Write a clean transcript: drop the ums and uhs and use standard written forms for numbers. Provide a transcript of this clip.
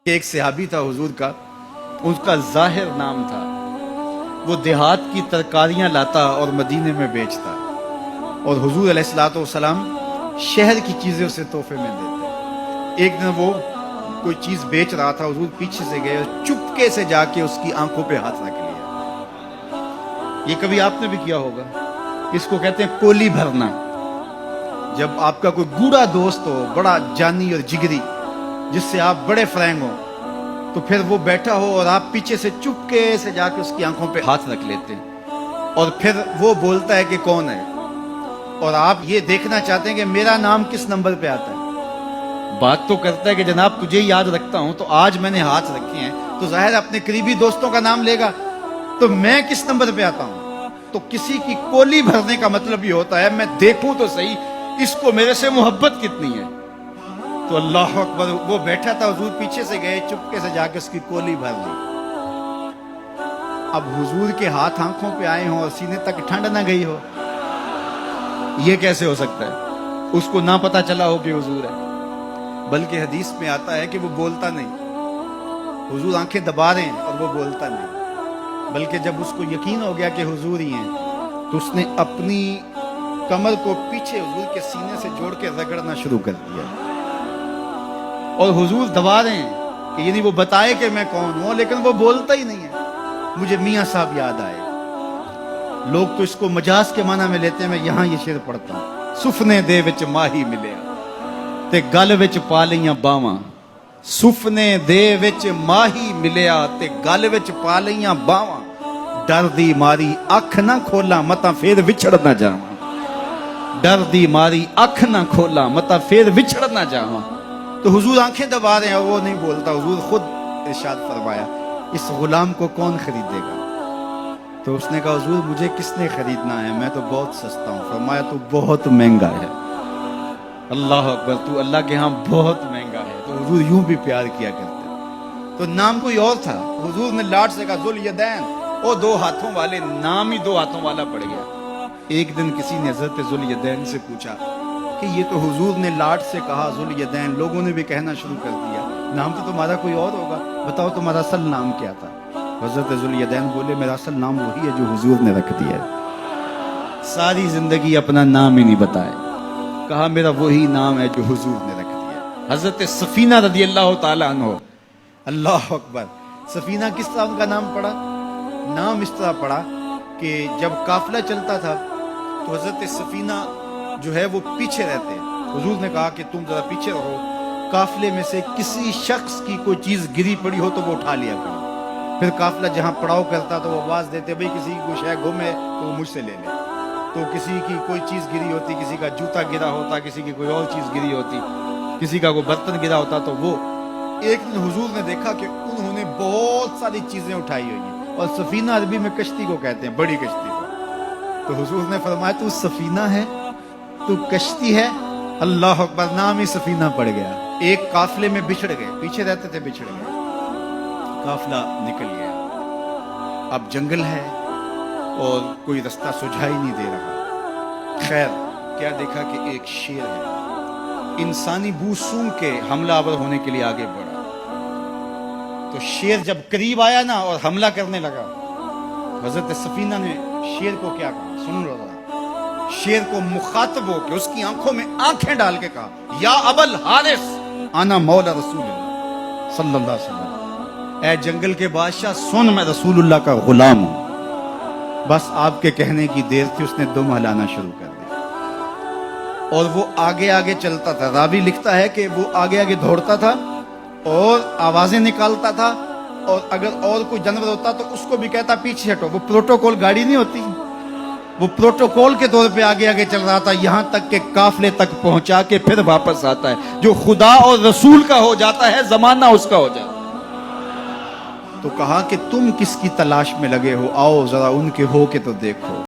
ایک صحابی تھا حضور کا، اس کا ظاہر نام تھا، وہ دیہات کی ترکاریاں لاتا اور مدینے میں بیچتا، اور حضور علیہ الصلوۃ والسلام شہر کی چیزیں اسے تحفے میں دیتے۔ ایک دن وہ کوئی چیز بیچ رہا تھا، حضور پیچھے سے گئے اور چپکے سے جا کے اس کی آنکھوں پہ ہاتھ رکھ لیا۔ یہ کبھی آپ نے بھی کیا ہوگا، اس کو کہتے ہیں کولی بھرنا۔ جب آپ کا کوئی گوڑا دوست ہو، بڑا جانی اور جگری، جس سے آپ بڑے فرینگ ہو، تو پھر وہ بیٹھا ہو اور آپ پیچھے سے چپکے سے جا کے اس کی آنکھوں پہ ہاتھ رکھ لیتے ہیں، اور پھر وہ بولتا ہے کہ کون ہے، اور آپ یہ دیکھنا چاہتے ہیں کہ میرا نام کس نمبر پہ آتا ہے۔ بات تو کرتا ہے کہ جناب تجھے یاد رکھتا ہوں، تو آج میں نے ہاتھ رکھے ہیں تو ظاہر اپنے قریبی دوستوں کا نام لے گا، تو میں کس نمبر پہ آتا ہوں۔ تو کسی کی کولی بھرنے کا مطلب یہ ہوتا ہے میں دیکھوں تو صحیح اس کو میرے سے محبت کتنی ہے۔ تو اللہ اکبر، وہ بیٹھا تھا، حضور پیچھے سے گئے، چپکے سے جا کے اس کی کولی بھر لی۔ اب حضور کے ہاتھ آنکھوں پہ آئے ہوں اور سینے تک ٹھنڈ نہ گئی ہو، یہ کیسے ہو سکتا ہے؟ اس کو نہ پتا چلا ہو کہ حضور ہے، بلکہ حدیث میں آتا ہے کہ وہ بولتا نہیں، حضور آنکھیں دبا رہے ہیں اور وہ بولتا نہیں، بلکہ جب اس کو یقین ہو گیا کہ حضور ہی ہیں تو اس نے اپنی کمر کو پیچھے حضور کے سینے سے جوڑ کے رگڑنا شروع کر دیا، اور حضور دبا رہے ہیں کہ یعنی وہ بتائے کہ میں کون ہوں، لیکن وہ بولتا ہی نہیں ہے۔ مجھے میاں صاحب یاد آئے، لوگ تو اس کو مجاز کے معنی میں لیتے ہیں، میں یہاں یہ شعر پڑھتا ہوں۔ سفنے دے وچ ماہی ملیا تے گل وچ پا لیاں باواں، سفنے دے وچ ماہی ملیا تے گل وچ پا لیاں باواں، ڈر دی ماری اکھ نہ کھولا متا پھر وچھڑ نہ جاواں، ڈر دی ماری اکھ نہ کھولا متا پھر وچھڑ نہ جاواں۔ تو حضور آنکھیں دبا رہے ہیں اور وہ نہیں بولتا۔ حضور خود ارشاد فرمایا اس غلام کو کون خریدے گا؟ تو اس نے کہا حضور مجھے کس نے خریدنا ہے، میں تو بہت سستا ہوں۔ فرمایا تو بہت مہنگا ہے۔ اللہ اکبر، تو اللہ کے ہاں بہت مہنگا ہے۔ تو حضور یوں بھی پیار کیا کرتے۔ تو نام کوئی اور تھا، حضور نے لاٹ سے کہا ذوالیدین، وہ دو ہاتھوں والے، نام ہی دو ہاتھوں والا پڑ گیا۔ ایک دن کسی نے حضرت ذوالیدین سے پوچھا کہ یہ تو حضور نے لاٹ سے کہا ذوالیدین، لوگوں نے بھی کہنا شروع کر دیا، نام تو تمہارا کوئی اور ہوگا، بتاؤ تمہارا اصل نام کیا تھا؟ حضرت ذوالیدین بولے میرا اصل نام وہی ہے جو حضور نے رکھ دیا ہے۔ ساری زندگی اپنا نام ہی نہیں بتائے، کہا میرا وہی نام ہے جو حضور نے رکھ دیا ہے۔ حضرت سفینہ رضی اللہ تعالیٰ عنہ، اللہ اکبر، سفینہ کس طرح ان کا نام پڑا؟ نام اس طرح پڑا کہ جب قافلہ چلتا تھا تو حضرت سفینہ جو ہے وہ پیچھے رہتے ہیں۔ حضور نے کہا کہ تم ذرا پیچھے رہو، قافلے میں سے کسی شخص کی کوئی چیز گری پڑی ہو تو وہ اٹھا لیا کرو۔ پھر قافلہ جہاں پڑاؤ کرتا تو وہ آواز دیتے بھئی کسی کی کوئی شے گم ہے تو وہ مجھ سے لے لے۔ تو کسی کی کوئی چیز گری ہوتی، کسی کا جوتا گرا ہوتا، کسی کی کوئی اور چیز گری ہوتی، کسی کا کوئی برتن گرا ہوتا، تو وہ ایک دن حضور نے دیکھا کہ انہوں نے بہت ساری چیزیں اٹھائی ہوئی ہیں، اور سفینہ عربی میں کشتی کو کہتے ہیں، بڑی کشتی کو۔ تو حضور نے فرمایا تو سفینہ ہے، تو کشتی ہے؟ اللہ اکبر، نام ہی سفینہ پڑ گیا۔ ایک قافلے میں بچھڑ گئے، پیچھے رہتے تھے، بچھڑ گئے، قافلہ نکل گیا۔ اب جنگل ہے اور کوئی رستہ سجھائی نہیں دے رہا۔ خیر کیا دیکھا کہ ایک شیر ہے، انسانی بو سونگھ کے حملہ آور ہونے کے لیے آگے بڑھا۔ تو شیر جب قریب آیا نا اور حملہ کرنے لگا، حضرت سفینہ نے شیر کو کیا کہا، سن لو ذرا۔ شیر کو مخاطب ہو کے اس کی آنکھوں میں آنکھیں ڈال کے کہا یا ابل حارث انا مولا رسول اللہ صلی اللہ علیہ وسلم، اے جنگل کے بادشاہ سن، میں رسول اللہ کا غلام ہوں۔ بس آپ کے کہنے کی دیر تھی، اس نے دم ہلانا شروع کر دیا، اور وہ آگے آگے چلتا تھا۔ راوی لکھتا ہے کہ وہ آگے آگے دوڑتا تھا اور آوازیں نکالتا تھا، اور اگر اور کوئی جانور ہوتا تو اس کو بھی کہتا پیچھے ہٹو۔ وہ پروٹوکول گاڑی نہیں ہوتی، وہ پروٹوکول کے طور پہ آگے آگے چل رہا تھا، یہاں تک کہ قافلے تک پہنچا کے پھر واپس آتا ہے۔ جو خدا اور رسول کا ہو جاتا ہے زمانہ اس کا ہو جاتا ہے۔ تو کہا کہ تم کس کی تلاش میں لگے ہو، آؤ ذرا ان کے ہو کے تو دیکھو۔